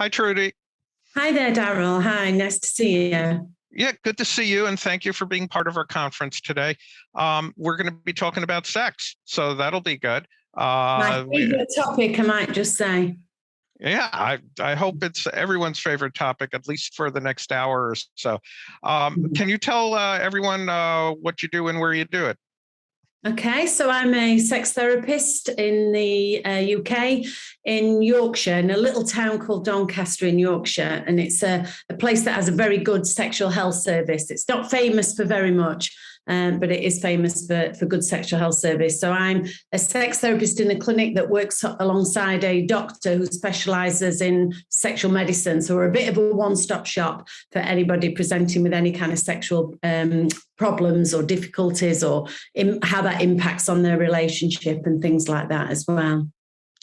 Hi, Trudy. Hi there, Darryl. Hi, nice to see you. Yeah, good to see you, and thank you for being part of our conference today. We're going to be talking about sex, so that'll be good. My favorite topic, I might just say. Yeah, I hope it's everyone's favorite topic, at least for the next hour or so. Can you tell everyone what you do and where you do it? Okay, so I'm a sex therapist in the UK, in Yorkshire, in a little town called Doncaster in Yorkshire. And it's a place that has a very good sexual health service. It's not famous for very much, but it is famous for good sexual health service. So I'm a sex therapist in a clinic that works alongside a doctor who specialises in sexual medicine. So we're a bit of a one-stop shop for anybody presenting with any kind of sexual problems or difficulties, or how that impacts on their relationship and things like that as well.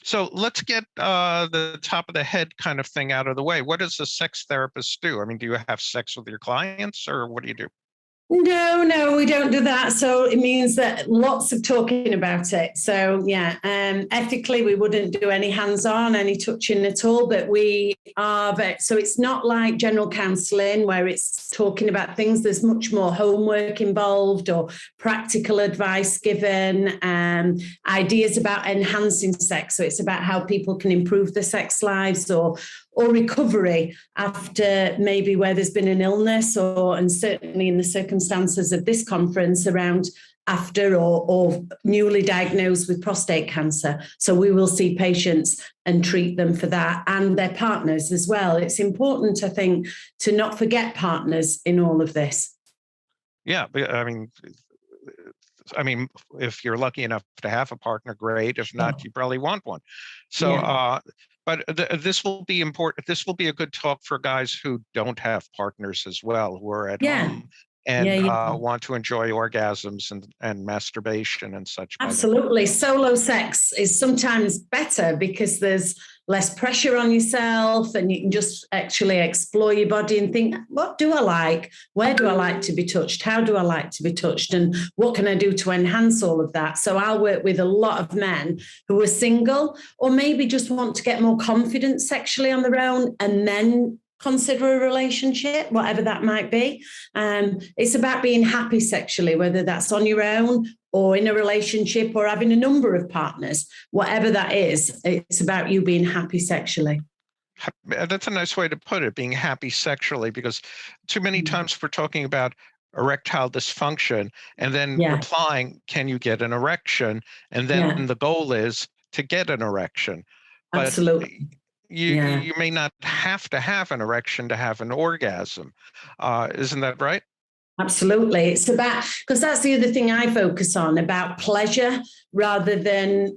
So let's get the top of the head kind of thing out of the way. What does a sex therapist do? I mean, do you have sex with your clients, or what do you do? No, we don't do that. So it means that lots of talking about it. So yeah, ethically, we wouldn't do any hands-on, any touching at all, but we are, so it's not like general counselling where it's talking about things. There's much more homework involved or practical advice given, ideas about enhancing sex. So it's about how people can improve their sex lives or recovery after maybe where there's been an illness, and certainly in the circumstances of this conference around after or newly diagnosed with prostate cancer. So we will see patients and treat them for that, and their partners as well. It's important, I think, to not forget partners in all of this. Yeah, I mean, if you're lucky enough to have a partner, great. If not, you probably want one. So, but this will be important. This will be a good talk for guys who don't have partners as well, who are at home and want to enjoy orgasms and masturbation and such. Absolutely. Solo sex is sometimes better because there's less pressure on yourself, and you can just actually explore your body and think, what do I like? Where do I like to be touched? How do I like to be touched? And what can I do to enhance all of that? So I'll work with a lot of men who are single, or maybe just want to get more confident sexually on their own, and then consider a relationship, whatever that might be. It's about being happy sexually, whether that's on your own or in a relationship or having a number of partners, whatever that is. It's about you being happy sexually. That's a nice way to put it, being happy sexually, because too many times we're talking about erectile dysfunction and then replying, can you get an erection? And then the goal is to get an erection. But absolutely. You may not have to have an erection to have an orgasm. Isn't that right? Absolutely. It's about, because that's the other thing I focus on, about pleasure rather than,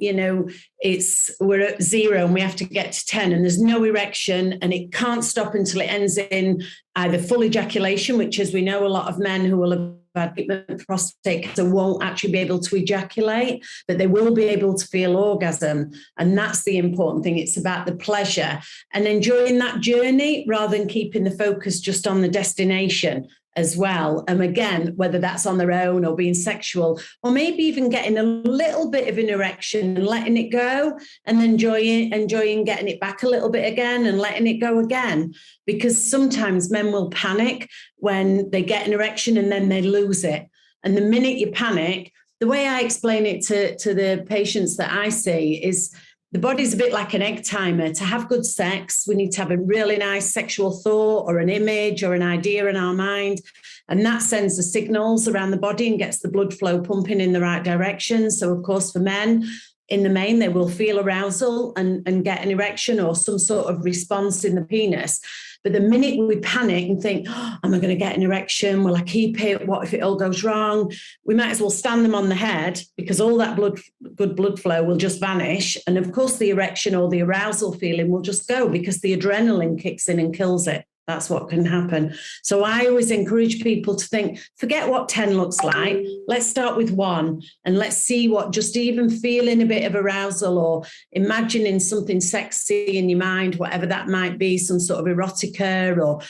we're at 0 and we have to get to 10 and there's no erection and it can't stop until it ends in either full ejaculation, which, as we know, a lot of men who will have had prostate cancer won't actually be able to ejaculate, but they will be able to feel orgasm. And that's the important thing. It's about the pleasure and enjoying that journey rather than keeping the focus just on the destination as well. And again, whether that's on their own or being sexual, or maybe even getting a little bit of an erection and letting it go, and then enjoying getting it back a little bit again and letting it go again. Because sometimes men will panic when they get an erection and then they lose it. And the minute you panic, the way I explain it to the patients that I see is, the body's a bit like an egg timer. To have good sex, we need to have a really nice sexual thought or an image or an idea in our mind. And that sends the signals around the body and gets the blood flow pumping in the right direction. So, of course, for men, in the main, they will feel arousal and get an erection or some sort of response in the penis. But the minute we panic and think, am I going to get an erection? Will I keep it? What if it all goes wrong? We might as well stand them on the head, because all that good blood flow will just vanish. And of course, the erection or the arousal feeling will just go, because the adrenaline kicks in and kills it. That's what can happen. So I always encourage people to think, forget what 10 looks like. Let's start with 1 and let's see what, just even feeling a bit of arousal or imagining something sexy in your mind, whatever that might be, some sort of erotica, or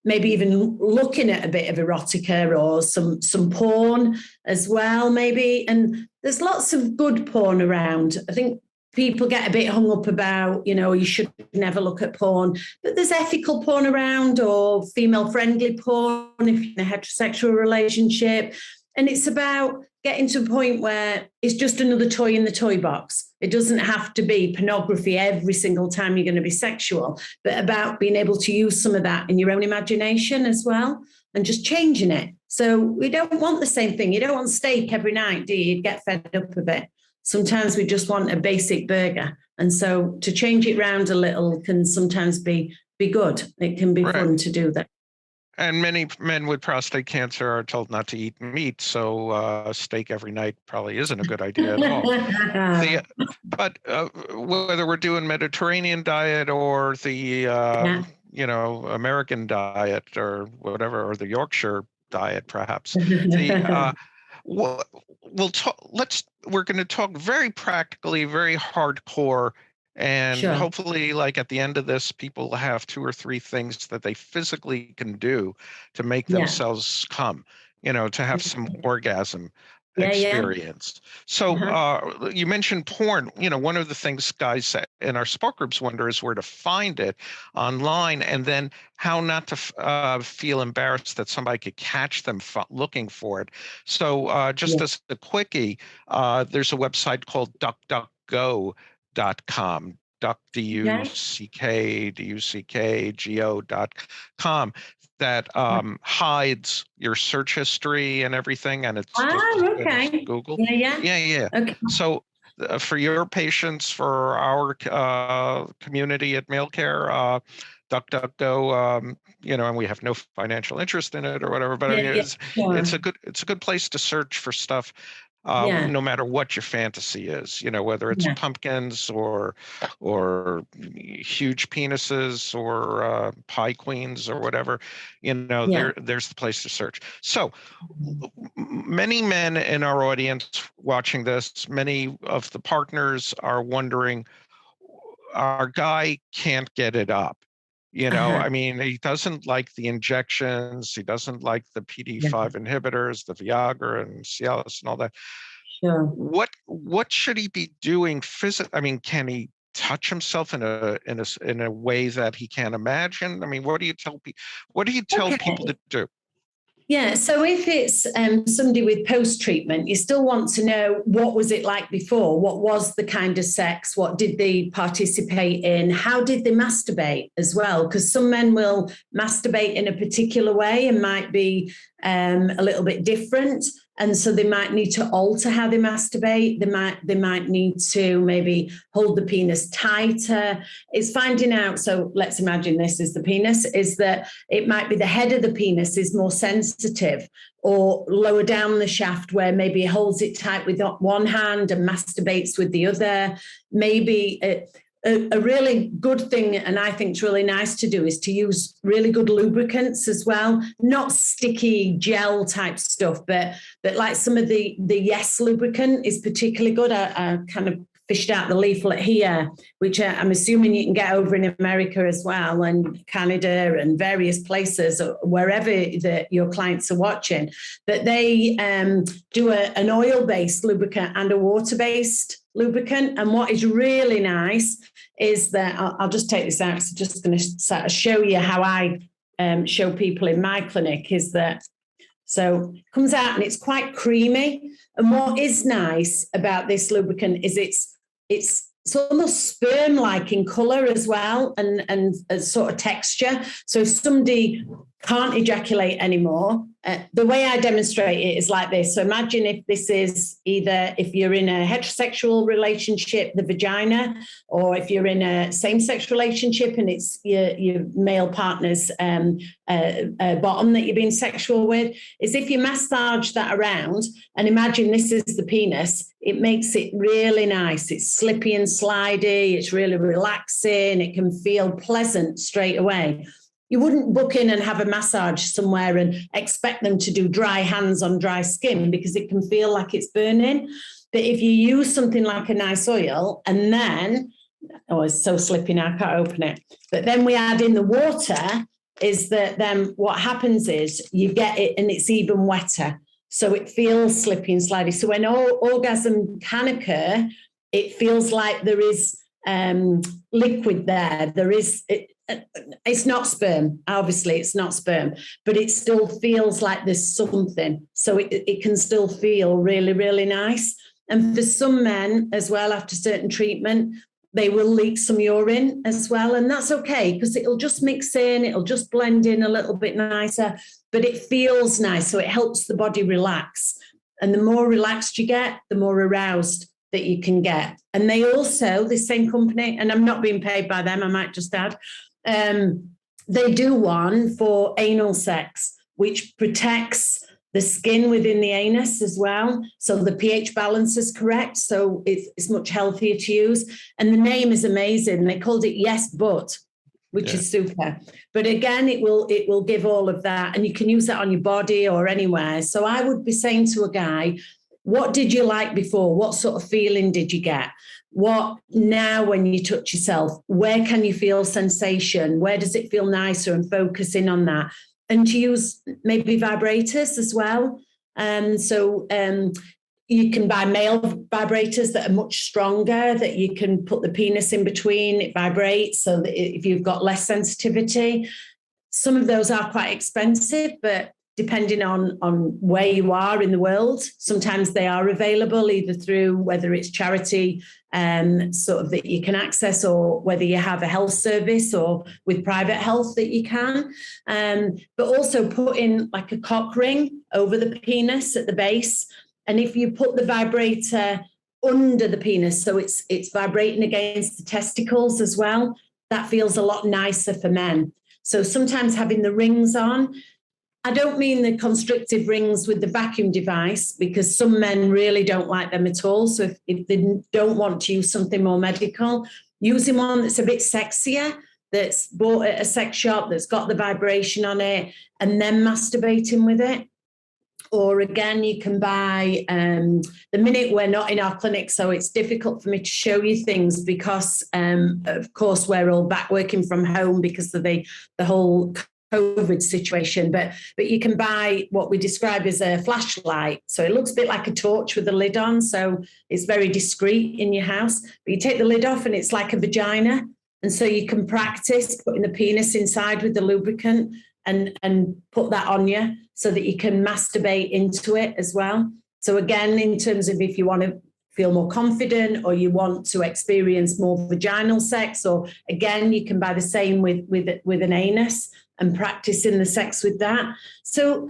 maybe even looking at a bit of erotica or some porn as well, maybe. And there's lots of good porn around. I think people get a bit hung up about, you should never look at porn, but there's ethical porn around, or female-friendly porn if you're in a heterosexual relationship. And it's about getting to a point where it's just another toy in the toy box. It doesn't have to be pornography every single time you're going to be sexual, but about being able to use some of that in your own imagination as well, and just changing it. So we don't want the same thing. You don't want steak every night, do you? You'd get fed up a bit. Sometimes we just want a basic burger. And so to change it around a little can sometimes be good. It can be fun to do that. And many men with prostate cancer are told not to eat meat, so steak every night probably isn't a good idea at all. But whether we're doing Mediterranean diet or the American diet or whatever, or the Yorkshire diet, perhaps. We'll talk. We're going to talk very practically, very hardcore. And hopefully, like at the end of this, people have 2 or 3 things that they physically can do to make themselves come, to have some orgasm experience. So you mentioned porn. One of the things guys in our support groups wonder is where to find it online, and then how not to feel embarrassed that somebody could catch them looking for it. So just as a quickie, there's a website called DuckDuckGo.com. DuckDuckGo.com that hides your search history and everything, and it's just Google. Yeah. Okay. So for your patients, for our community at Malecare, DuckDuckGo, and we have no financial interest in it or whatever, but it's a good place to search for stuff. No matter what your fantasy is, whether it's pumpkins or huge penises or pie queens or whatever, there's the place to search. So many men in our audience watching this, many of the partners are wondering, our guy can't get it up. I mean, he doesn't like the injections. He doesn't like the PD-5 inhibitors, the Viagra and Cialis and all that. Sure. What should he be doing physically? I mean, can he touch himself in a way that he can't imagine? I mean, what do you tell people? What do you tell people to do? Yeah, so if it's somebody with post-treatment, you still want to know, what was it like before? What was the kind of sex? What did they participate in? How did they masturbate as well? Because some men will masturbate in a particular way and might be a little bit different. And so they might need to alter how they masturbate. They might need to maybe hold the penis tighter. It's finding out. So let's imagine this is the penis, is that it might be the head of the penis is more sensitive, or lower down the shaft where maybe he holds it tight with one hand and masturbates with the other. Maybe a really good thing, and I think it's really nice to do, is to use really good lubricants as well. Not sticky gel type stuff, but like some of the Yes lubricant is particularly good. I kind of fished out the leaflet here, which I'm assuming you can get over in America as well, and Canada and various places, wherever your clients are watching. But they do an oil-based lubricant and a water-based lubricant. And what is really nice is that I'll just take this out. So I'm just going to sort of show you how I show people in my clinic, is that, so it comes out and it's quite creamy. And what is nice about this lubricant is it's almost sperm-like in colour as well, and a sort of texture. So if somebody can't ejaculate anymore, the way I demonstrate it is like this. So imagine if this is either, if you're in a heterosexual relationship, the vagina, or if you're in a same-sex relationship and it's your male partner's bottom that you're being sexual with, is if you massage that around and imagine this is the penis, it makes it really nice. It's slippy and slidey. It's really relaxing. It can feel pleasant straight away. You wouldn't book in and have a massage somewhere and expect them to do dry hands on dry skin, because it can feel like it's burning. But if you use something like a nice oil, and then, oh, it's so slippy now, I can't open it. But then we add in the water, is that then what happens is you get it and it's even wetter. So it feels slippy and slidey. So when orgasm can occur, it feels like there is liquid there. It's not sperm, obviously it's not sperm, but it still feels like there's something. So it can still feel really, really nice. And for some men as well, after certain treatment, they will leak some urine as well. And that's okay, because it'll just mix in, it'll just blend in a little bit nicer, but it feels nice. So it helps the body relax. And the more relaxed you get, the more aroused that you can get. And they also, this same company, and I'm not being paid by them, I might just add, they do one for anal sex, which protects the skin within the anus as well. So the pH balance is correct. So it's much healthier to use. And the name is amazing. They called it Yes But, which is super. But again, it will give all of that. And you can use that on your body or anywhere. So I would be saying to a guy, what did you like before? What sort of feeling did you get? What now when you touch yourself? Where can you feel sensation? Where does it feel nicer? And focus in on that. And to use maybe vibrators as well. You can buy male vibrators that are much stronger, that you can put the penis in between, it vibrates, so that if you've got less sensitivity. Some of those are quite expensive, but depending on where you are in the world, sometimes they are available either through whether it's charity sort of that you can access, or whether you have a health service or with private health that you can. But also put in like a cock ring over the penis at the base. And if you put the vibrator under the penis, so it's vibrating against the testicles as well, that feels a lot nicer for men. So sometimes having the rings on, I don't mean the constrictive rings with the vacuum device, because some men really don't like them at all. So if they don't want to use something more medical, using one that's a bit sexier, that's bought at a sex shop, that's got the vibration on it, and then masturbating with it. Or again, you can buy, the minute we're not in our clinic, so it's difficult for me to show you things because, of course, we're all back working from home because of the whole COVID situation. But you can buy what we describe as a flashlight. So it looks a bit like a torch with a lid on. So it's very discreet in your house. But you take the lid off and it's like a vagina. And so you can practice putting the penis inside with the lubricant and put that on you so that you can masturbate into it as well. So again, in terms of if you want to feel more confident or you want to experience more vaginal sex, or again, you can buy the same with an anus and practice in the sex with that. So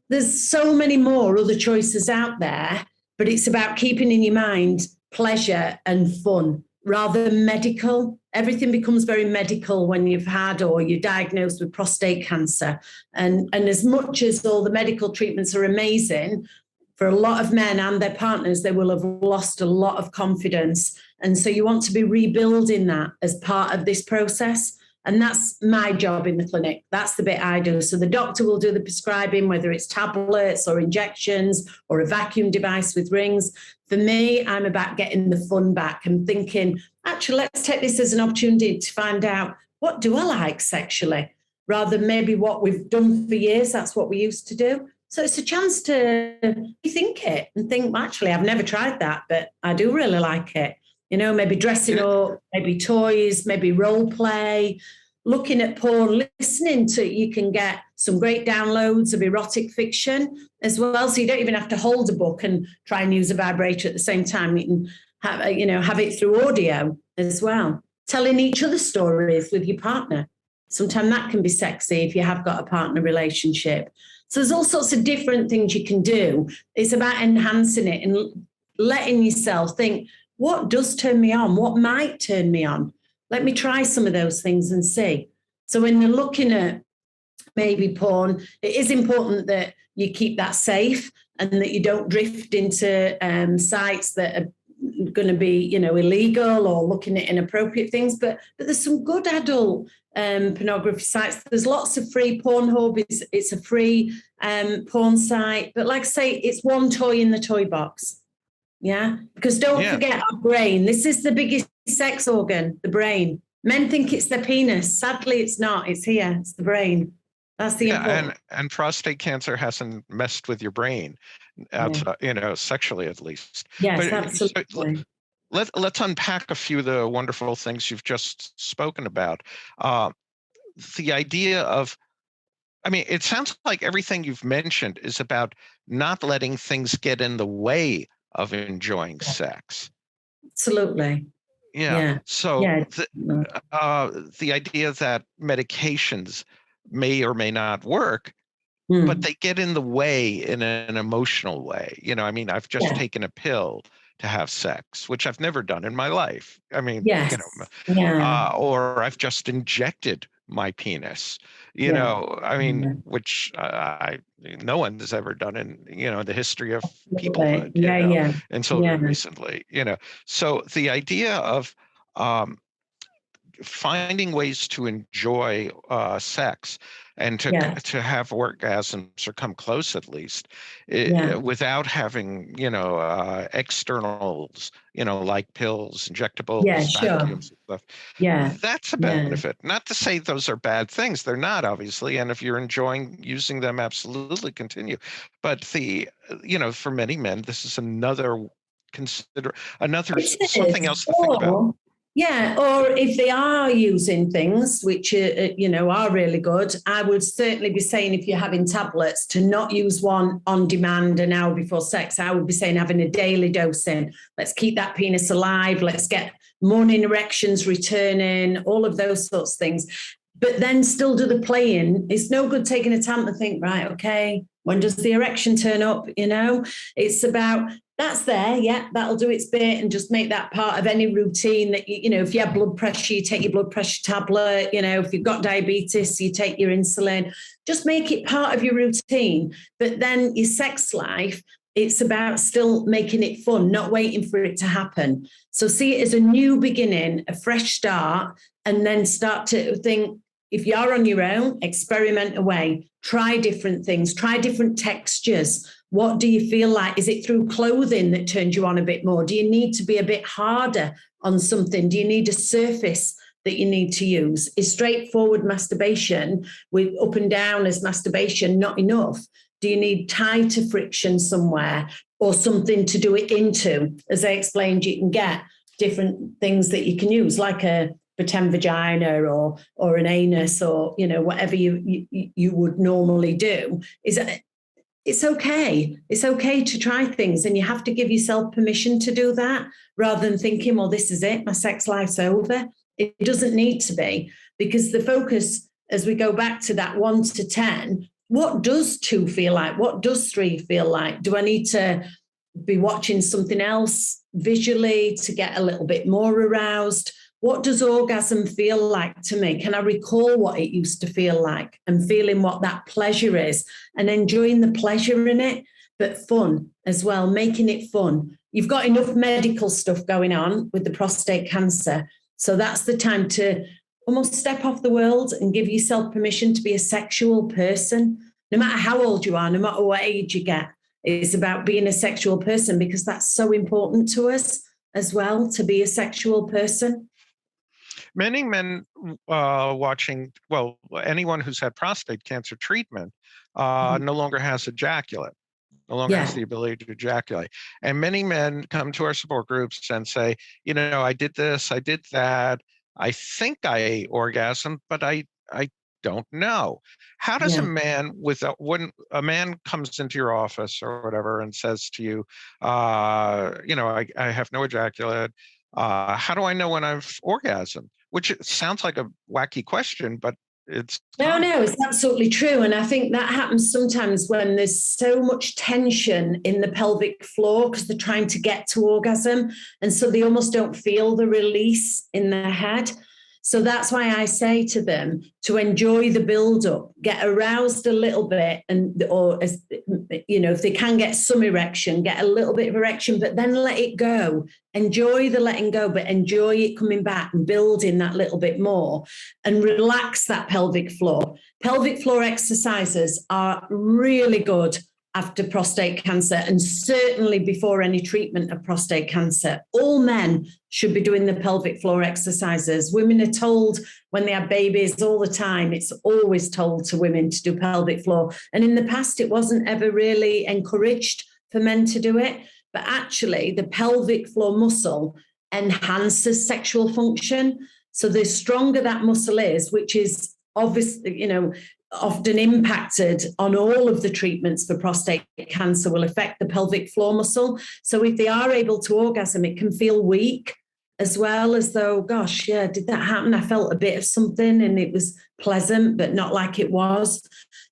there's so many more other choices out there, but it's about keeping in your mind pleasure and fun rather than medical. Everything becomes very medical when you've had or you're diagnosed with prostate cancer. And as much as all the medical treatments are amazing, for a lot of men and their partners, they will have lost a lot of confidence. And so you want to be rebuilding that as part of this process. And that's my job in the clinic. That's the bit I do. So the doctor will do the prescribing, whether it's tablets or injections or a vacuum device with rings. For me, I'm about getting the fun back and thinking, actually, let's take this as an opportunity to find out, what do I like sexually? Rather than maybe what we've done for years, that's what we used to do. So it's a chance to rethink it and think, well, actually, I've never tried that, but I do really like it. You know, maybe dressing up, maybe toys, maybe role play, looking at porn, listening to, you can get some great downloads of erotic fiction as well. So you don't even have to hold a book and try and use a vibrator at the same time. You can have it through audio as well. Telling each other stories with your partner. Sometimes that can be sexy if you have got a partner relationship. So there's all sorts of different things you can do. It's about enhancing it and letting yourself think, what does turn me on? What might turn me on? Let me try some of those things and see. So when you're looking at maybe porn, it is important that you keep that safe and that you don't drift into sites that are going to be, illegal or looking at inappropriate things. But there's some good adult pornography sites. There's lots of free. Pornhub, it's a free porn site. But like I say, it's one toy in the toy box. Yeah, because don't forget our brain. This is the biggest sex organ, the brain. Men think it's their penis. Sadly, it's not. It's here. It's the brain. That's the important. And prostate cancer hasn't messed with your brain, outside, sexually at least. Yes, absolutely. let's unpack a few of the wonderful things you've just spoken about. The idea of, I mean, it sounds like everything you've mentioned is about not letting things get in the way of enjoying sex. Absolutely. Yeah. Yeah. So Yeah. the idea that medications may or may not work, but they get in the way in an emotional way. I mean, I've just Yeah. taken a pill to have sex, which I've never done in my life. I mean, Yes. Yeah. or I've just injected my penis, Yeah. I mean, Yeah. which no one has ever done in, the history of Absolutely. peoplehood, Yeah. Yeah. until Yeah. recently, So the idea of finding ways to enjoy sex and Yeah. to have orgasms or come close at least, Yeah. without having externals, like pills, Yeah. injectables, Sure. vacuums and stuff. Yeah. That's a Yeah. benefit. Not to say those are bad things. They're not, obviously. And if you're enjoying using them, absolutely continue. But for many men, this is another It something is. else to think about. Yeah, or if they are using things which are really good, I would certainly be saying, if you're having tablets, to not use one on demand an hour before sex. I would be saying having a daily dosing. Let's keep that penis alive. Let's get morning erections returning, all of those sorts of things. But then still do the playing. It's no good taking a tablet and think, right, okay, when does the erection turn up? It's about, that's there, yeah, that'll do its bit, and just make that part of any routine that, if you have blood pressure, you take your blood pressure tablet, if you've got diabetes, you take your insulin. Just make it part of your routine. But then your sex life, it's about still making it fun, not waiting for it to happen. So see it as a new beginning, a fresh start, and then start to think, if you're on your own, experiment away, try different things, try different textures. What do you feel like? Is it through clothing that turns you on a bit more? Do you need to be a bit harder on something? Do you need a surface that you need to use? Is straightforward masturbation with up and down as masturbation not enough? Do you need tighter friction somewhere or something to do it into? As I explained, you can get different things that you can use, like a pretend vagina or an anus, or whatever you would normally do. It's okay. It's okay to try things, and you have to give yourself permission to do that, rather than thinking, well, this is it, my sex life's over. It doesn't need to be, because the focus, as we go back to that 1 to 10, what does 2 feel like? What does 3 feel like? Do I need to be watching something else visually to get a little bit more aroused? What does orgasm feel like to me? Can I recall what it used to feel like, and feeling what that pleasure is, and enjoying the pleasure in it, but fun as well, making it fun. You've got enough medical stuff going on with the prostate cancer. So that's the time to almost step off the world and give yourself permission to be a sexual person, no matter how old you are, no matter what age you get. It's about being a sexual person, because that's so important to us as well, to be a sexual person. Many men watching, well, anyone who's had prostate cancer treatment no longer has ejaculate, no longer has the ability to ejaculate. And many men come to our support groups and say, I did this, I did that. I think I orgasmed, but I don't know. How does a man when a man comes into your office or whatever and says to you, I have no ejaculate, how do I know when I've orgasmed? Which sounds like a wacky question, but it's no, it's absolutely true. And I think that happens sometimes when there's so much tension in the pelvic floor, because they're trying to get to orgasm, and so they almost don't feel the release in their head. So that's why I say to them to enjoy the build-up, get aroused a little bit, or if they can get some erection, get a little bit of erection, but then let it go. Enjoy the letting go, but enjoy it coming back and building that little bit more, and relax that pelvic floor. Pelvic floor exercises are really good after prostate cancer, and certainly before any treatment of prostate cancer. All men should be doing the pelvic floor exercises. Women are told when they have babies all the time, it's always told to women to do pelvic floor. And in the past, it wasn't ever really encouraged for men to do it. But actually, the pelvic floor muscle enhances sexual function. So the stronger that muscle is, which is obviously, often impacted on all of the treatments for prostate cancer, will affect the pelvic floor muscle. So if they are able to orgasm, it can feel weak, as well, as though, gosh, yeah, did that happen? I felt a bit of something and it was pleasant, but not like it was.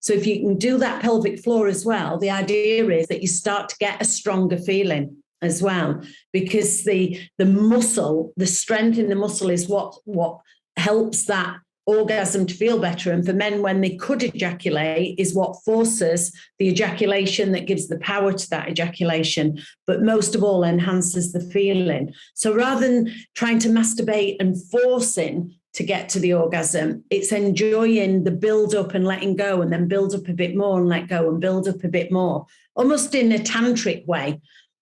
So if you can do that pelvic floor as well, the idea is that you start to get a stronger feeling as well, because the muscle, the strength in the muscle is what helps that orgasm to feel better. And for men, when they could ejaculate, is what forces the ejaculation, that gives the power to that ejaculation, but most of all enhances the feeling. So rather than trying to masturbate and forcing to get to the orgasm, it's enjoying the build up and letting go, and then build up a bit more and let go and build up a bit more, almost in a tantric way.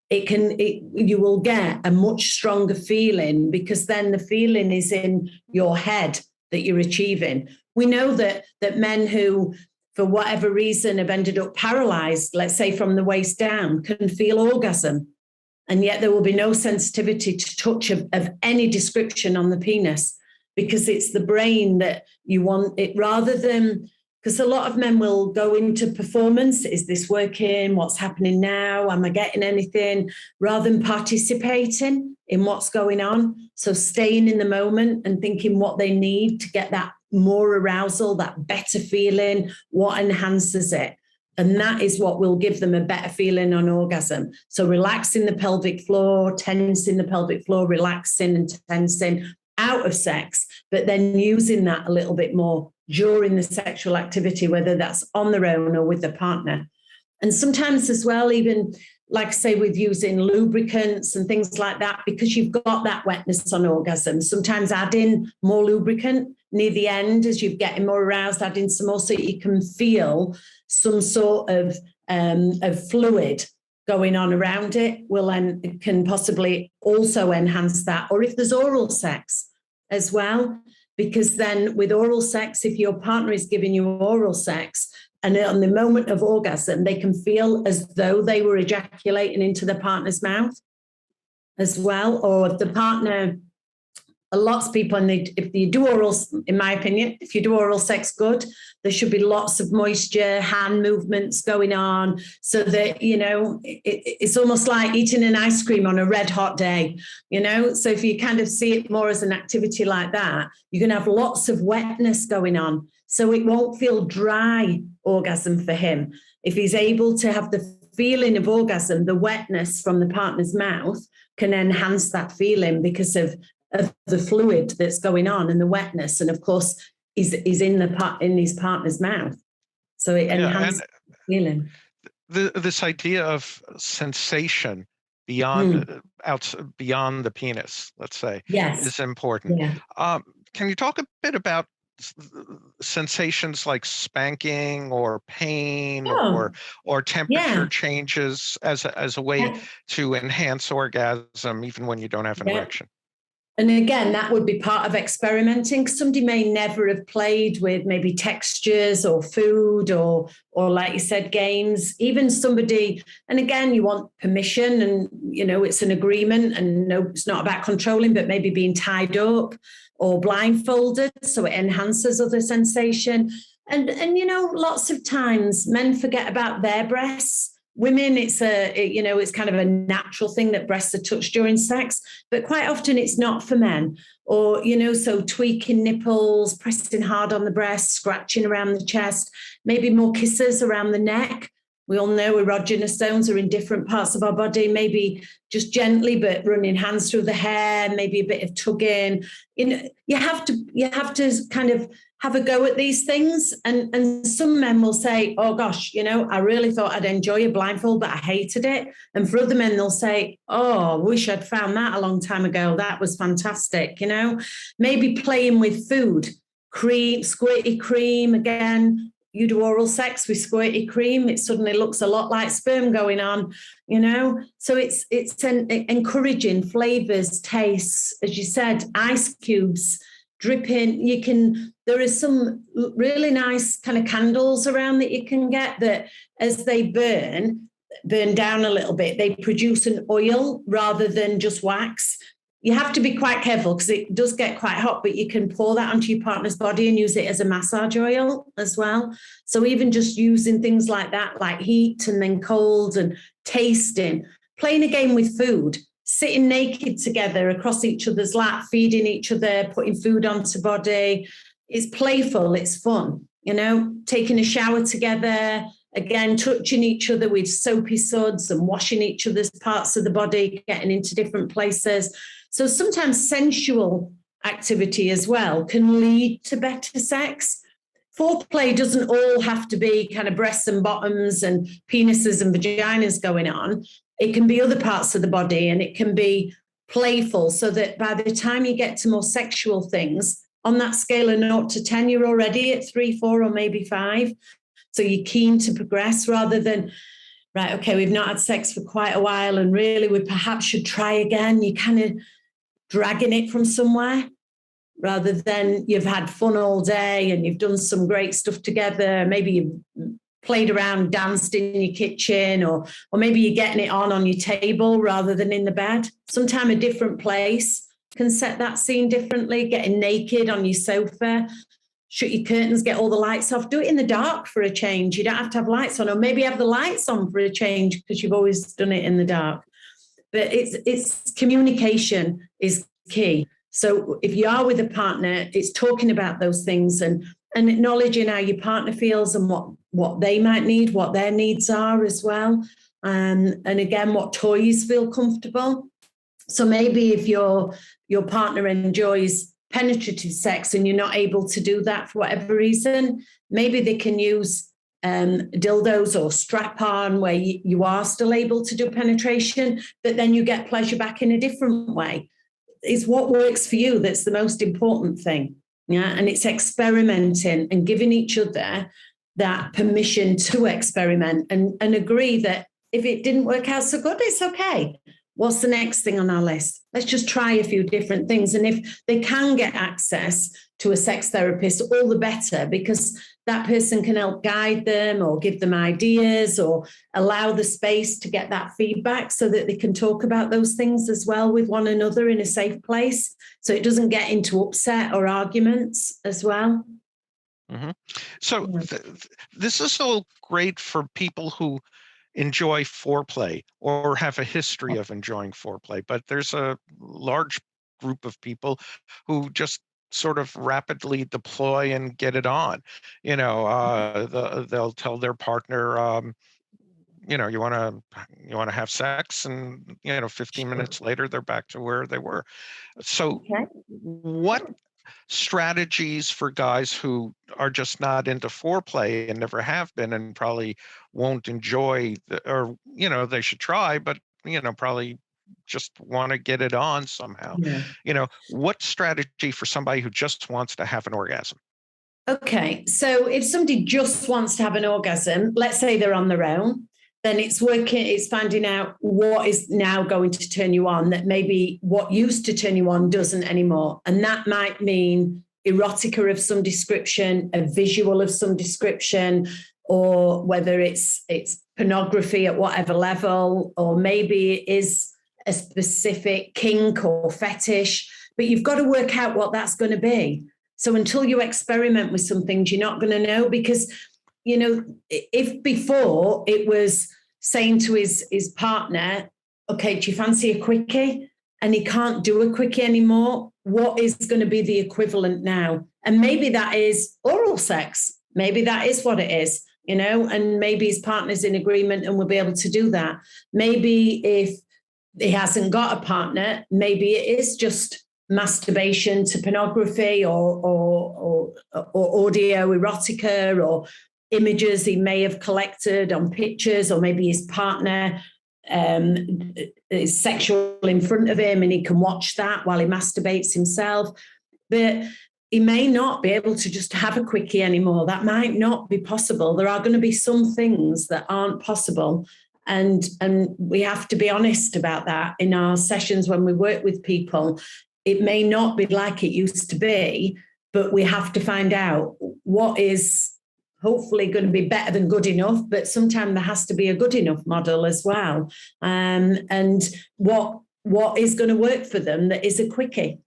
You will get a much stronger feeling, because then the feeling is in your head that you're achieving. We know that men who, for whatever reason, have ended up paralyzed, let's say from the waist down, can feel orgasm. And yet there will be no sensitivity to touch of any description on the penis, because it's the brain that you want it, rather than, because a lot of men will go into performance. Is this working? What's happening now? Am I getting anything? Rather than participating in what's going on. So staying in the moment and thinking what they need to get that more arousal, that better feeling, what enhances it. And that is what will give them a better feeling on orgasm. So relaxing the pelvic floor, tensing the pelvic floor, relaxing and tensing out of sex, but then using that a little bit more during the sexual activity, whether that's on their own or with their partner. And sometimes as well, even like I say, with using lubricants and things like that, because you've got that wetness on orgasm, sometimes adding more lubricant near the end as you're getting more aroused, adding some more so you can feel some sort of fluid going on around it, can possibly also enhance that. Or if there's oral sex as well, because then with oral sex, if your partner is giving you oral sex, and on the moment of orgasm, they can feel as though they were ejaculating into the partner's mouth as well. Or if the partner, lots of people, and if you do oral, in my opinion, if you do oral sex good, there should be lots of moisture, hand movements going on, so that, it's almost like eating an ice cream on a red hot day, So if you kind of see it more as an activity like that, you're going to have lots of wetness going on. So it won't feel dry orgasm for him. If he's able to have the feeling of orgasm, the wetness from the partner's mouth can enhance that feeling because of the fluid that's going on and the wetness. And of course, is in his partner's mouth. So it enhances the feeling. This idea of sensation beyond the penis, let's say, yes, is important. Yeah. Can you talk a bit about sensations like spanking or pain or temperature changes as a way to enhance orgasm, even when you don't have an erection? And again, that would be part of experimenting. Somebody may never have played with maybe textures or food or like you said, games. Even somebody, and again, you want permission, and it's an agreement, and no, it's not about controlling, but maybe being tied up or blindfolded, so it enhances other sensation. And lots of times men forget about their breasts. Women, it's kind of a natural thing that breasts are touched during sex, but quite often it's not for men. Or, so tweaking nipples, pressing hard on the breast, scratching around the chest, maybe more kisses around the neck. We all know erogenous zones are in different parts of our body, maybe just gently, but running hands through the hair, maybe a bit of tugging. You have to kind of have a go at these things. And some men will say, oh gosh, I really thought I'd enjoy a blindfold, but I hated it. And for other men, they'll say, oh, I wish I'd found that a long time ago. That was fantastic. Maybe playing with food, cream, squirty cream. Again, you do oral sex with squirty cream, it suddenly looks a lot like sperm going on, So it's encouraging flavors, tastes, as you said, ice cubes, dripping. There is some really nice kind of candles around that you can get that as they burn down a little bit, they produce an oil rather than just wax. you have to be quite careful because it does get quite hot, but you can pour that onto your partner's body and use it as a massage oil as well. So even just using things like that, like heat and then cold and tasting, playing a game with food, sitting naked together across each other's lap, feeding each other, putting food onto body. It's playful, it's fun, taking a shower together, again, touching each other with soapy suds and washing each other's parts of the body, getting into different places. So sometimes sensual activity as well can lead to better sex. Foreplay doesn't all have to be kind of breasts and bottoms and penises and vaginas going on. It can be other parts of the body, and it can be playful, so that by the time you get to more sexual things, on that scale of 0 to 10, you're already at 3, 4, or maybe 5. So you're keen to progress rather than, right, okay, we've not had sex for quite a while and really we perhaps should try again. You're kind of dragging it from somewhere rather than you've had fun all day and you've done some great stuff together. Maybe you've played around, danced in your kitchen, or maybe you're getting it on your table rather than in the bed. Sometime a different place can set that scene differently. Getting naked on your sofa, shut your curtains, get all the lights off, do it in the dark for a change. You don't have to have lights on, or maybe have the lights on for a change because you've always done it in the dark. But it's communication is key. So if you are with a partner, it's talking about those things and acknowledging how your partner feels and what they might need, what their needs are as well. And again, what toys feel comfortable. So maybe if your partner enjoys penetrative sex and you're not able to do that for whatever reason, maybe they can use dildos or strap-on where you are still able to do penetration, but then you get pleasure back in a different way. It's what works for you that's the most important thing. Yeah, and it's experimenting and giving each other that permission to experiment and agree that if it didn't work out so good, it's okay. What's the next thing on our list? Let's just try a few different things. And if they can get access to a sex therapist, all the better, because that person can help guide them or give them ideas or allow the space to get that feedback so that they can talk about those things as well with one another in a safe place. So it doesn't get into upset or arguments as well. Mm-hmm. So this is all great for people who enjoy foreplay or have a history of enjoying foreplay, but there's a large group of people who just sort of rapidly deploy and get it on. They'll tell their partner, you want to have sex, and 15 minutes later they're back to where they were. So what strategies for guys who are just not into foreplay and never have been and probably won't enjoy they should try, but probably just want to get it on somehow. What strategy for somebody who just wants to have an orgasm? Okay, so if somebody just wants to have an orgasm, let's say they're on their own, then it's finding out what is now going to turn you on that maybe what used to turn you on doesn't anymore. And that might mean erotica of some description, a visual of some description, or whether it's pornography at whatever level, or maybe it is a specific kink or fetish, but you've got to work out what that's going to be. So until you experiment with some things, you're not going to know, because if before it was saying to his partner, okay, do you fancy a quickie? And he can't do a quickie anymore, what is going to be the equivalent now? And maybe that is oral sex. Maybe that is what it is, and maybe his partner's in agreement and will be able to do that. Maybe if he hasn't got a partner, maybe it is just masturbation to pornography or audio erotica or images he may have collected on pictures, or maybe his partner is sexual in front of him and he can watch that while he masturbates himself. But he may not be able to just have a quickie anymore. That might not be possible. There are going to be some things that aren't possible. And we have to be honest about that in our sessions when we work with people. It may not be like it used to be, but we have to find out what is hopefully going to be better than good enough, but sometimes there has to be a good enough model as well. And what what is going to work for them that is a quickie.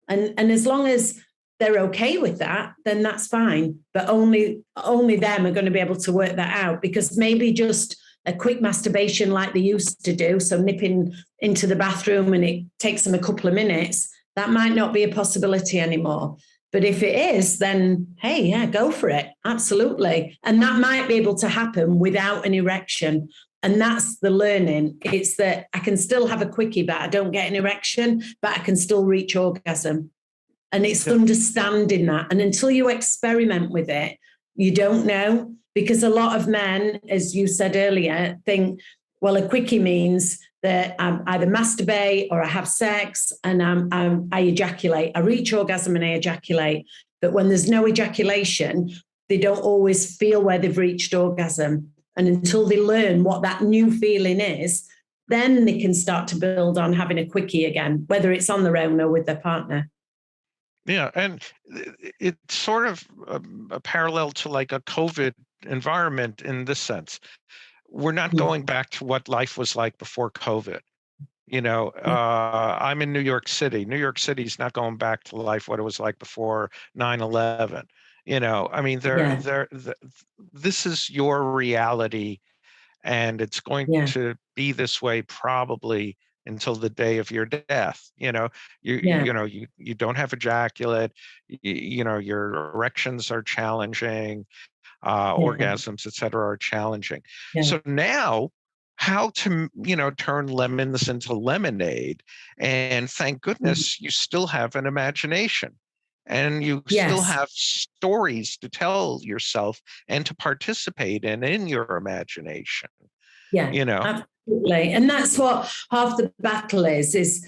And as long as they're okay with that, then that's fine. But only them are going to be able to work that out, because maybe just a quick masturbation like they used to do, so nipping into the bathroom and it takes them a couple of minutes, that might not be a possibility anymore. But if it is, then, hey, yeah, go for it. Absolutely. And that might be able to happen without an erection. And that's the learning. It's that I can still have a quickie, but I don't get an erection, but I can still reach orgasm. And it's understanding that. And until you experiment with it, you don't know. Because a lot of men, as you said earlier, think, well, a quickie means that I either masturbate or I have sex and I ejaculate. I reach orgasm and I ejaculate. But when there's no ejaculation, they don't always feel where they've reached orgasm. And until they learn what that new feeling is, then they can start to build on having a quickie again, whether it's on their own or with their partner. Yeah, and it's sort of a parallel to like a COVID environment in this sense. We're not going back to what life was like before COVID. You know, I'm in New York City. New York City's not going back to life what it was like before 9/11. You know, I mean, this is your reality, and it's going to be this way probably until the day of your death. You know, you don't have ejaculate. You know, your erections are challenging. Orgasms, etc., are challenging. So now, how to turn lemons into lemonade, and thank goodness you still have an imagination, and you still have stories to tell yourself and to participate in your imagination. Absolutely. And that's what half the battle is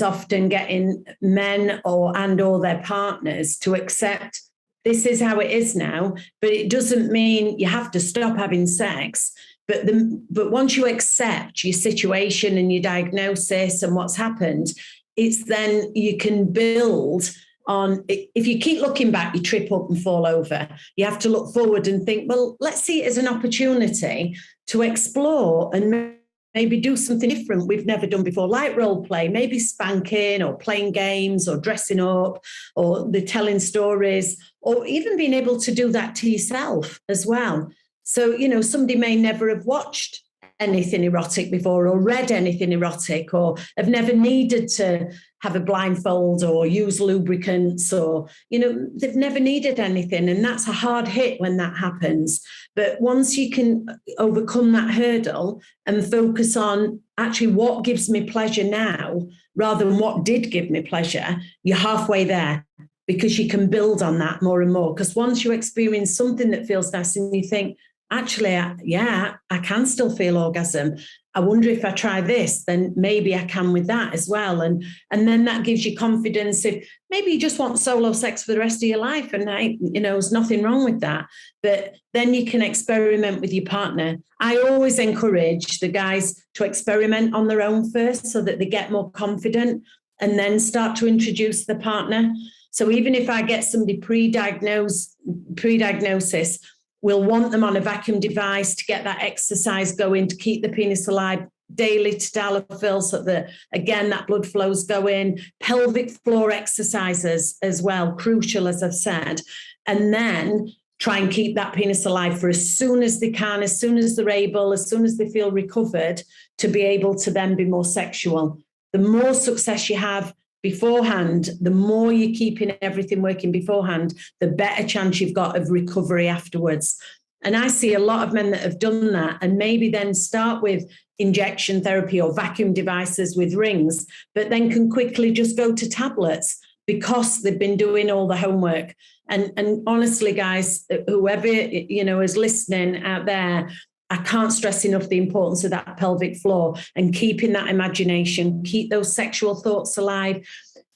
often getting men or their partners to accept this is how it is now, but it doesn't mean you have to stop having sex. But once you accept your situation and your diagnosis and what's happened, it's then you can build on. If you keep looking back, you trip up and fall over. You have to look forward and think, well, let's see it as an opportunity to explore and maybe do something different we've never done before, like role play, maybe spanking or playing games or dressing up or the telling stories, or even being able to do that to yourself as well. So, somebody may never have watched anything erotic before or read anything erotic or have never needed to have a blindfold or use lubricants or, they've never needed anything. And that's a hard hit when that happens. But once you can overcome that hurdle and focus on actually what gives me pleasure now, rather than what did give me pleasure, you're halfway there, because you can build on that more and more. Because once you experience something that feels nice and you think, actually, I can still feel orgasm. I wonder if I try this, then maybe I can with that as well. And then that gives you confidence. If maybe you just want solo sex for the rest of your life, and there's nothing wrong with that. But then you can experiment with your partner. I always encourage the guys to experiment on their own first so that they get more confident and then start to introduce the partner. So even if I get somebody pre-diagnosis, we'll want them on a vacuum device to get that exercise going, to keep the penis alive daily, to dial-a-fill so that, again, that blood flow's going. Pelvic floor exercises as well, crucial, as I've said. And then try and keep that penis alive for as soon as they can, as soon as they're able, as soon as they feel recovered, to be able to then be more sexual. The more success you have beforehand, the more you're keeping everything working beforehand, the better chance you've got of recovery afterwards. And I see a lot of men that have done that and maybe then start with injection therapy or vacuum devices with rings, but then can quickly just go to tablets because they've been doing all the homework. And honestly, guys, whoever is listening out there, I can't stress enough the importance of that pelvic floor and keeping that imagination, keep those sexual thoughts alive.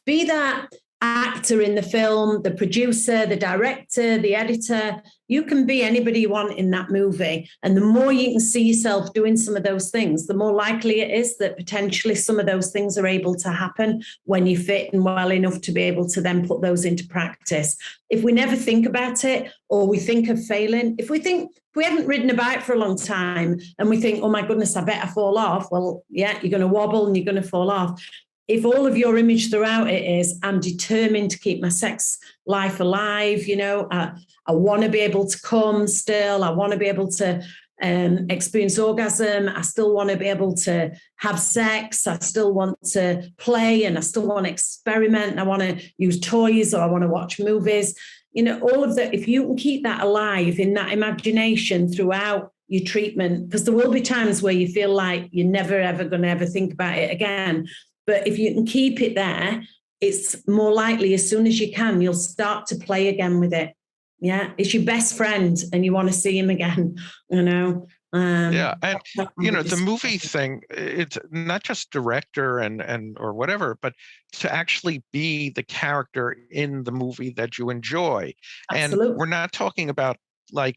Be that actor in the film, the producer, the director, the editor, you can be anybody you want in that movie. And the more you can see yourself doing some of those things, the more likely it is that potentially some of those things are able to happen when you're fit and well enough to be able to then put those into practice. If we never think about it, or we think of failing, if we haven't ridden a bike for a long time and we think, oh my goodness, I better fall off. Well, yeah, you're going to wobble and you're going to fall off. If all of your image throughout it is, I'm determined to keep my sex life alive, I want to be able to come still, I want to be able to experience orgasm, I still want to be able to have sex, I still want to play, and I still want to experiment, I want to use toys, or I want to watch movies, all of that. If you can keep that alive in that imagination throughout your treatment, because there will be times where you feel like you're never ever going to ever think about it again. But if you can keep it there, it's more likely as soon as you can, you'll start to play again with it. Yeah, it's your best friend and you want to see him again, Yeah, and the movie thing, it's not just director and or whatever, but to actually be the character in the movie that you enjoy. Absolutely. And we're not talking about like,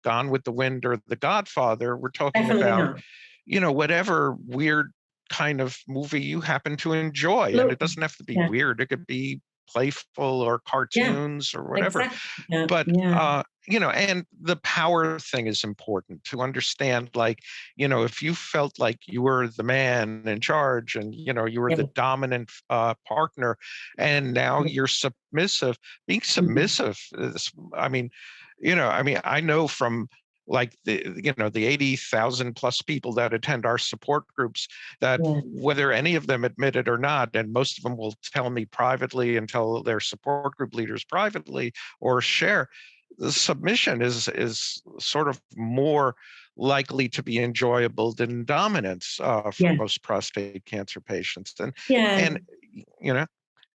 Gone with the Wind or The Godfather. We're talking Definitely about, not. whatever weird kind of movie you happen to enjoy. And it doesn't have to be weird. It could be playful or cartoons or whatever. Exactly. Yeah. But, and the power thing is important to understand, like, if you felt like you were the man in charge and, you were the dominant partner, and now you're submissive, being submissive is, I know from like the 80,000 plus people that attend our support groups, that whether any of them admit it or not, and most of them will tell me privately and tell their support group leaders privately or share, the submission is sort of more likely to be enjoyable than dominance for most prostate cancer patients. And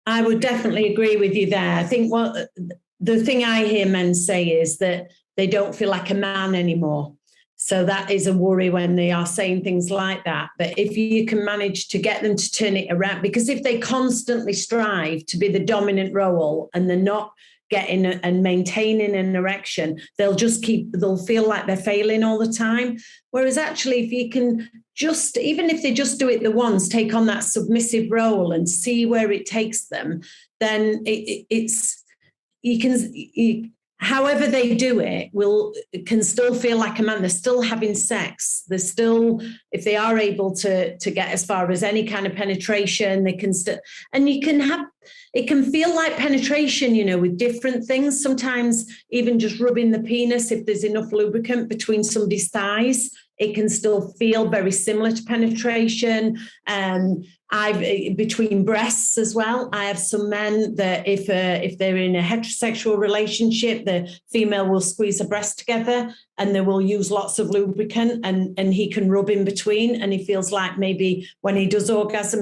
I would definitely agree with you there. I think the thing I hear men say is that they don't feel like a man anymore. So that is a worry when they are saying things like that. But if you can manage to get them to turn it around, because if they constantly strive to be the dominant role and they're not getting and maintaining an erection, they'll feel like they're failing all the time. Whereas actually, if you can just, even if they just do it the once, take on that submissive role and see where it takes them, then however they do it can still feel like a man. They're still having sex. They're still, if they are able to get as far as any kind of penetration, they can still, and it can feel like penetration, with different things. Sometimes even just rubbing the penis, if there's enough lubricant between somebody's thighs, it can still feel very similar to penetration. Between breasts as well. I have some men that if they're in a heterosexual relationship, the female will squeeze a breast together and they will use lots of lubricant and he can rub in between, and he feels like maybe when he does orgasm,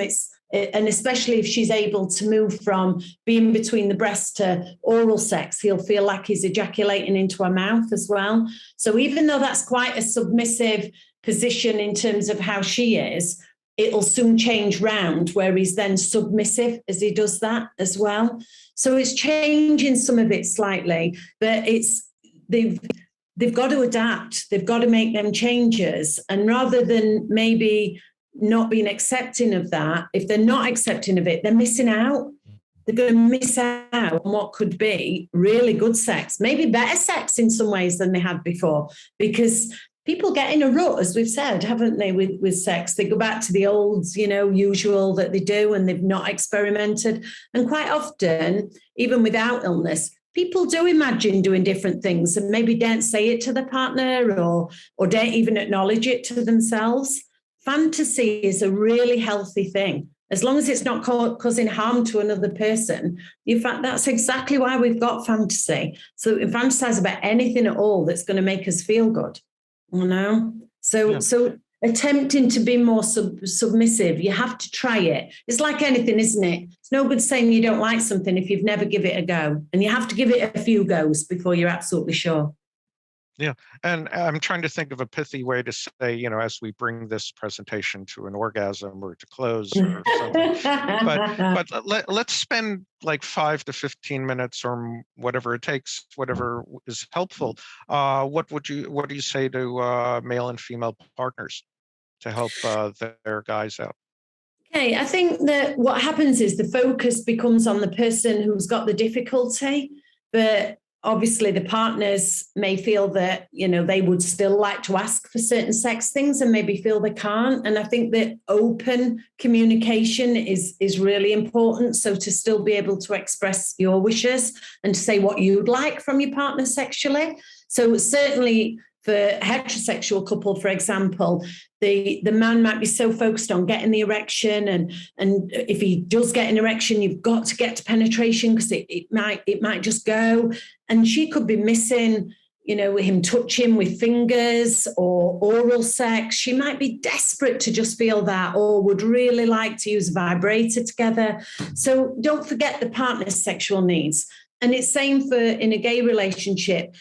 and especially if she's able to move from being between the breasts to oral sex, he'll feel like he's ejaculating into her mouth as well. So even though that's quite a submissive position in terms of how she is, it'll soon change round where he's then submissive as he does that as well. So it's changing some of it slightly, but they've got to adapt. They've got to make them changes. And rather than maybe not being accepting of that, if they're not accepting of it, they're missing out. They're going to miss out on what could be really good sex, maybe better sex in some ways than they had before, because people get in a rut, as we've said, haven't they, with sex? They go back to the old, usual that they do, and they've not experimented. And quite often, even without illness, people do imagine doing different things and maybe don't say it to their partner or don't even acknowledge it to themselves. Fantasy is a really healthy thing. As long as it's not causing harm to another person. In fact, that's exactly why we've got fantasy. So fantasize about anything at all that's going to make us feel good. So attempting to be more submissive, you have to try it. It's like anything, isn't it? It's no good saying you don't like something if you've never give it a go, and you have to give it a few goes before you're absolutely sure. Yeah, and I'm trying to think of a pithy way to say, as we bring this presentation to an orgasm or to close or something. But let's spend like 5 to 15 minutes or whatever it takes, whatever is helpful. What do you say to male and female partners to help their guys out? Okay, I think that what happens is the focus becomes on the person who's got the difficulty, but obviously the partners may feel that, they would still like to ask for certain sex things and maybe feel they can't. And I think that open communication is really important. So to still be able to express your wishes and to say what you'd like from your partner sexually. So certainly for a heterosexual couple, for example, the man might be so focused on getting the erection, and if he does get an erection, you've got to get to penetration because it might just go, and she could be missing, him touching with fingers or oral sex. She might be desperate to just feel that, or would really like to use a vibrator together. So don't forget the partner's sexual needs, and it's same for in a gay relationship.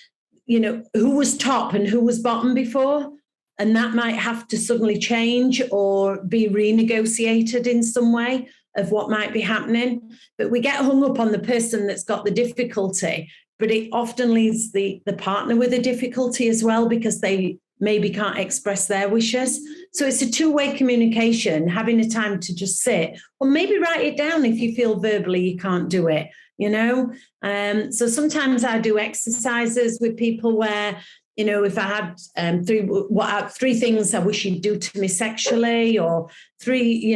Who was top and who was bottom before, and that might have to suddenly change or be renegotiated in some way of what might be happening. But we get hung up on the person that's got the difficulty, but it often leaves the partner with a difficulty as well because they maybe can't express their wishes. So it's a two-way communication, having a time to just sit, or maybe write it down if you feel verbally you can't do it. So sometimes I do exercises with people where, if I had three things I wish you'd do to me sexually, or three,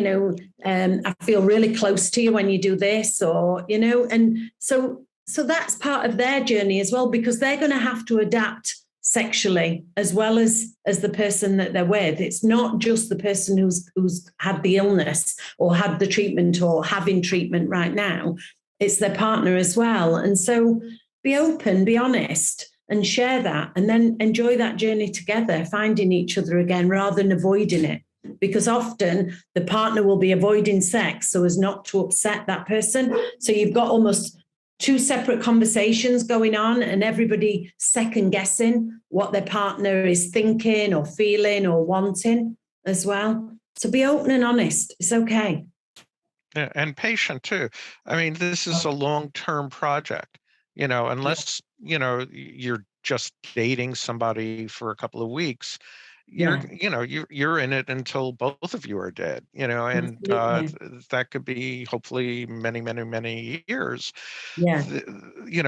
I feel really close to you when you do this, or, and so that's part of their journey as well, because they're going to have to adapt sexually as well as the person that they're with. It's not just the person who's had the illness or had the treatment or having treatment right now. It's their partner as well. And so be open, be honest, and share that, and then enjoy that journey together, finding each other again rather than avoiding it. Because often the partner will be avoiding sex so as not to upset that person. So you've got almost two separate conversations going on, and everybody second guessing what their partner is thinking or feeling or wanting as well. So be open and honest. It's okay. Yeah, and patient too. I mean, this is a long-term project, unless, you're just dating somebody for a couple of weeks, you're in it until both of you are dead, and that could be hopefully many, many, many years. Yeah.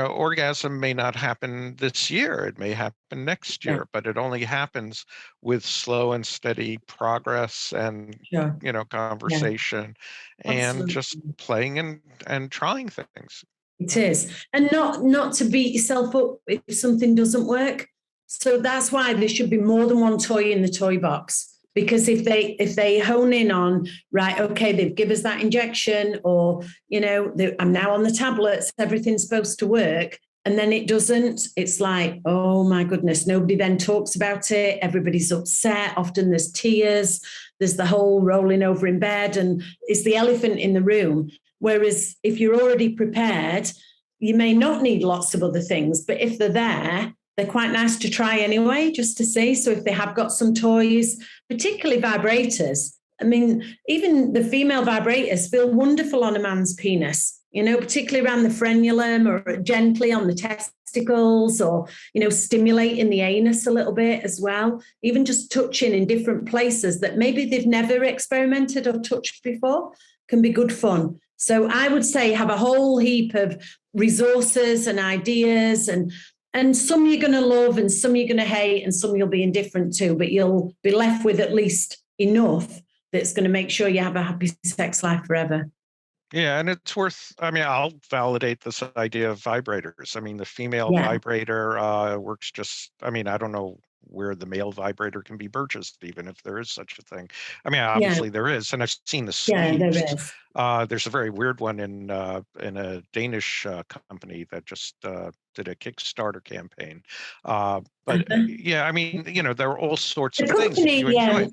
Orgasm may not happen this year. It may happen next year, but it only happens with slow and steady progress and, conversation and just playing and trying things. It is. And not to beat yourself up if something doesn't work. So that's why there should be more than one toy in the toy box. Because if they hone in on, right, okay, they've given us that injection, or, I'm now on the tablets, everything's supposed to work, and then it doesn't, it's like, oh my goodness, nobody then talks about it. Everybody's upset. Often there's tears. There's the whole rolling over in bed, and it's the elephant in the room. Whereas if you're already prepared, you may not need lots of other things, but if they're there, they're quite nice to try anyway, just to see. So if they have got some toys, particularly vibrators, I mean, even the female vibrators feel wonderful on a man's penis, particularly around the frenulum or gently on the testicles, or, stimulating the anus a little bit as well. Even just touching in different places that maybe they've never experimented or touched before can be good fun. So I would say have a whole heap of resources and ideas, and some you're going to love and some you're going to hate and some you'll be indifferent to, but you'll be left with at least enough that's going to make sure you have a happy sex life forever. Yeah, and it's I'll validate this idea of vibrators. I mean, the female vibrator works just, I don't know where the male vibrator can be purchased, even if there is such a thing. Obviously there is, and I've seen the sleeves. Yeah, there is. There's a very weird one in a Danish company that just did a Kickstarter campaign. But there are all sorts of things that you enjoy.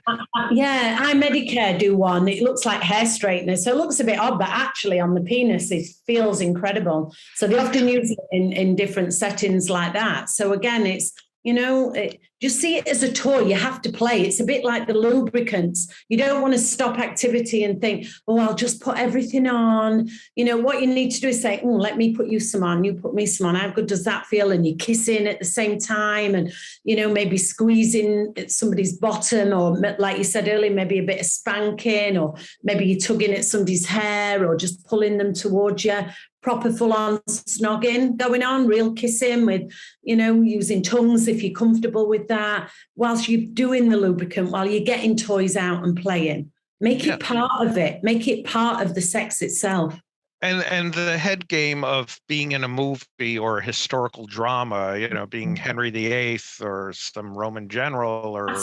Medicare do one. It looks like hair straightener, so it looks a bit odd, but actually on the penis it feels incredible. So they often use it in different settings like that. So again, it's Just see it as a toy. You have to play. It's a bit like the lubricants. You don't want to stop activity and think, oh, I'll just put everything on. What you need to do is say, oh, let me put you some on. You put me some on. How good does that feel? And you're kissing at the same time and, maybe squeezing at somebody's bottom, or like you said earlier, maybe a bit of spanking, or maybe you're tugging at somebody's hair or just pulling them towards you. Proper full-on snogging going on, real kissing with, using tongues if you're comfortable with that, whilst you're doing the lubricant, while you're getting toys out and playing. Make it part of it. Make it part of the sex itself. And the head game of being in a movie or a historical drama, being Henry VIII or some Roman general or a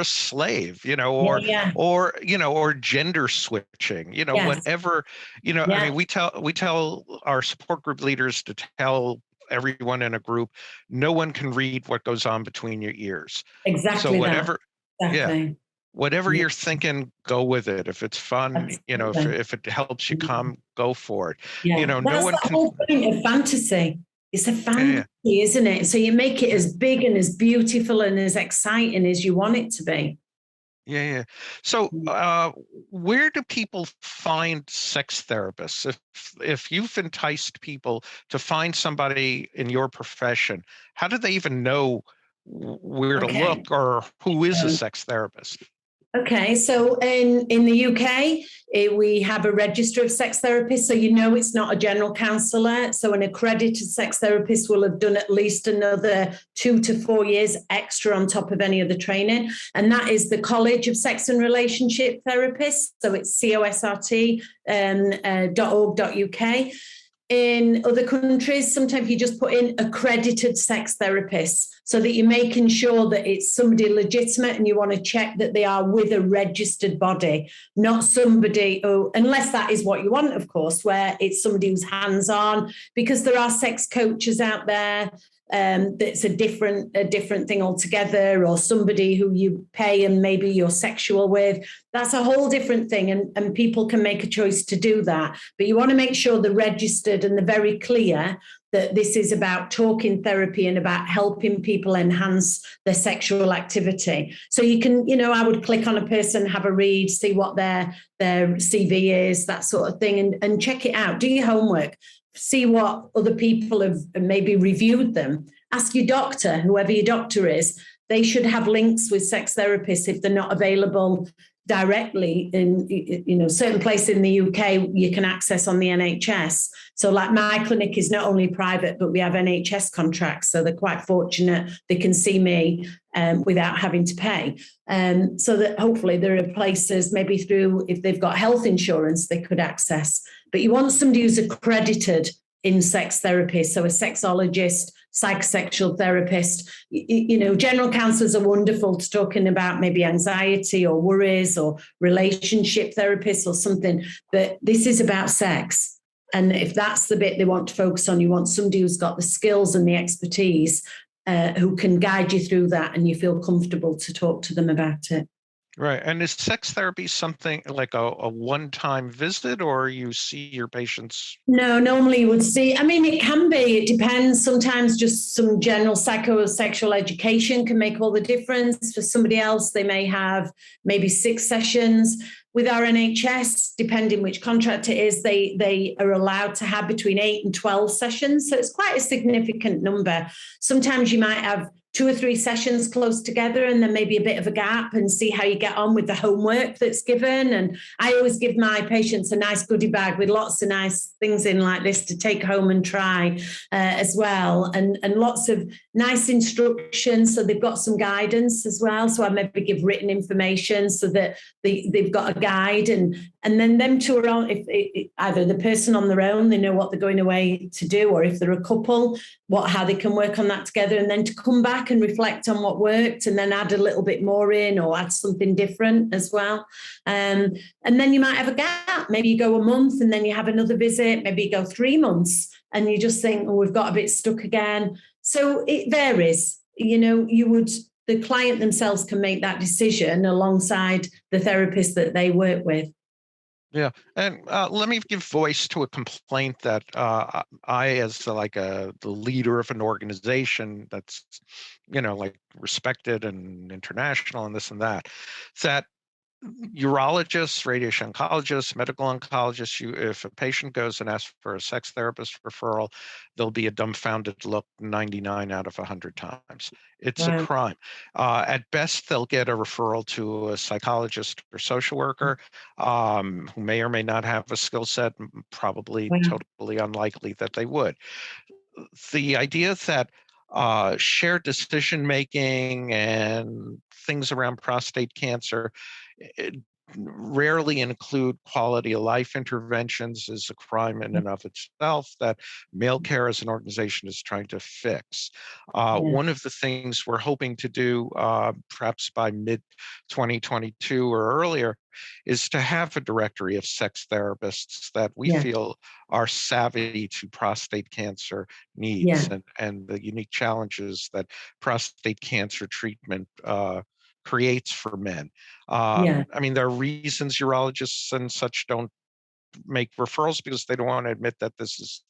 slave, or gender switching, whatever, I mean, we tell our support group leaders to tell everyone in a group, no one can read what goes on between your ears. Exactly. So whatever, whatever you're thinking, go with it. If it's fun, if it helps you come, go for it. That's no one the whole point of fantasy. It's a fantasy, isn't it? So you make it as big and as beautiful and as exciting as you want it to be. Yeah. So where do people find sex therapists? If you've enticed people to find somebody in your profession, how do they even know where to look, or who is a sex therapist? Okay, so in the UK, we have a register of sex therapists, so it's not a general counsellor. So an accredited sex therapist will have done at least another 2 to 4 years extra on top of any other training. And that is the College of Sex and Relationship Therapists. So it's cosrt.org.uk. In other countries, sometimes you just put in accredited sex therapists, so that you're making sure that it's somebody legitimate, and you want to check that they are with a registered body, not somebody who, unless that is what you want, of course, where it's somebody who's hands-on, because there are sex coaches out there. That's a different thing altogether, or somebody who you pay and maybe you're sexual with. That's a whole different thing, and people can make a choice to do that. But you want to make sure they're registered and they're very clear that this is about talking therapy and about helping people enhance their sexual activity. So you can, I would click on a person, have a read, see what their CV is, that sort of thing, and check it out. Do your homework. See what other people have maybe reviewed them. Ask your doctor, whoever your doctor is. They should have links with sex therapists if they're not available directly in, certain places in the UK you can access on the NHS. So like my clinic is not only private, but we have NHS contracts. So they're quite fortunate they can see me without having to pay. So that hopefully there are places, maybe through, if they've got health insurance, they could access. But you want somebody who's accredited in sex therapy. So a sexologist, psychosexual therapist, general counselors are wonderful to talking about maybe anxiety or worries, or relationship therapists or something. But this is about sex. And if that's the bit they want to focus on, you want somebody who's got the skills and the expertise who can guide you through that, and you feel comfortable to talk to them about it. Right. And is sex therapy something like a one-time visit, or you see your patients? No, normally you would see, it can be, it depends. Sometimes just some general psychosexual education can make all the difference. For somebody else, they may have maybe 6 sessions. With our NHS, depending which contract it is, they are allowed to have between 8 and 12 sessions. So it's quite a significant number. Sometimes you might have 2 or 3 sessions close together, and then maybe a bit of a gap, and see how you get on with the homework that's given. And I always give my patients a nice goodie bag with lots of nice things in like this to take home and try as well. And lots of nice instructions. So they've got some guidance as well. So I maybe give written information so that they've got a guide, and then them two are on, if either the person on their own, they know what they're going away to do, or if they're a couple, how they can work on that together, and then to come back and reflect on what worked, and then add a little bit more in, or add something different as well. And then you might have a gap. Maybe you go a month and then you have another visit. Maybe you go 3 months and you just think, we've got a bit stuck again. So it varies. The client themselves can make that decision alongside the therapist that they work with. Yeah, and let me give voice to a complaint that I, as the leader of an organization that's, like respected and international and this and that, that urologists, radiation oncologists, medical oncologists, if a patient goes and asks for a sex therapist referral, there'll be a dumbfounded look 99 out of 100 times. It's a Wow. crime. At best, they'll get a referral to a psychologist or social worker who may or may not have a skill set, probably Wow. totally unlikely that they would. The idea that shared decision making and things around prostate cancer rarely include quality of life interventions is a crime in and of itself that Malecare as an organization is trying to fix. Yeah. One of the things we're hoping to do, perhaps by mid 2022 or earlier, is to have a directory of sex therapists that we Yeah. feel are savvy to prostate cancer needs Yeah. and the unique challenges that prostate cancer treatment creates for men. Yeah. I mean, there are reasons urologists and such don't make referrals because they don't want to admit that this is,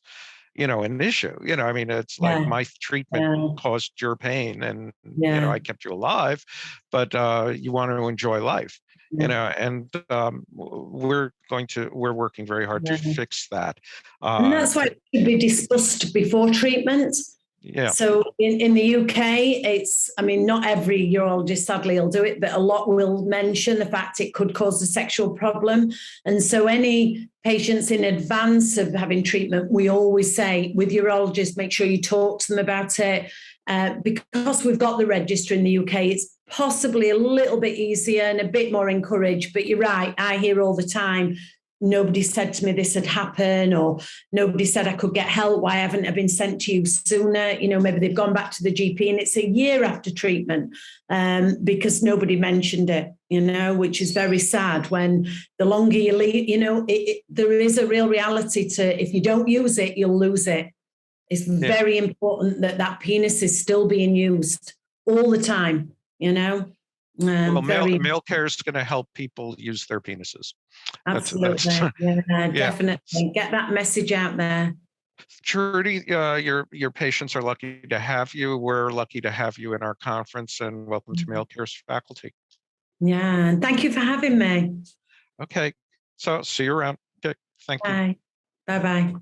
an issue. I mean, it's like Yeah. my treatment Yeah. caused your pain and, Yeah. I kept you alive, but you want to enjoy life, and we're working very hard to Yeah. fix that. And that's why it should be discussed before treatment. Yeah. So in the UK, not every urologist sadly will do it, but a lot will mention the fact it could cause a sexual problem. And so any patients in advance of having treatment, we always say with urologists, make sure you talk to them about it. Because we've got the register in the UK, it's possibly a little bit easier and a bit more encouraged. But you're right, I hear all the time, nobody said to me this had happened, or nobody said I could get help. Why haven't I been sent to you sooner? Maybe they've gone back to the GP and it's a year after treatment because nobody mentioned it, which is very sad. When the longer you leave, there is a real reality to, if you don't use it, you'll lose it. It's very important that penis is still being used all the time, Well, Malecare is going to help people use their penises. Absolutely. Yeah, definitely. Get that message out there. Trudy, your patients are lucky to have you. We're lucky to have you in our conference, and welcome to Malecare's faculty. Yeah, and thank you for having me. Okay, so see you around. Okay, thank you. Bye. Bye-bye.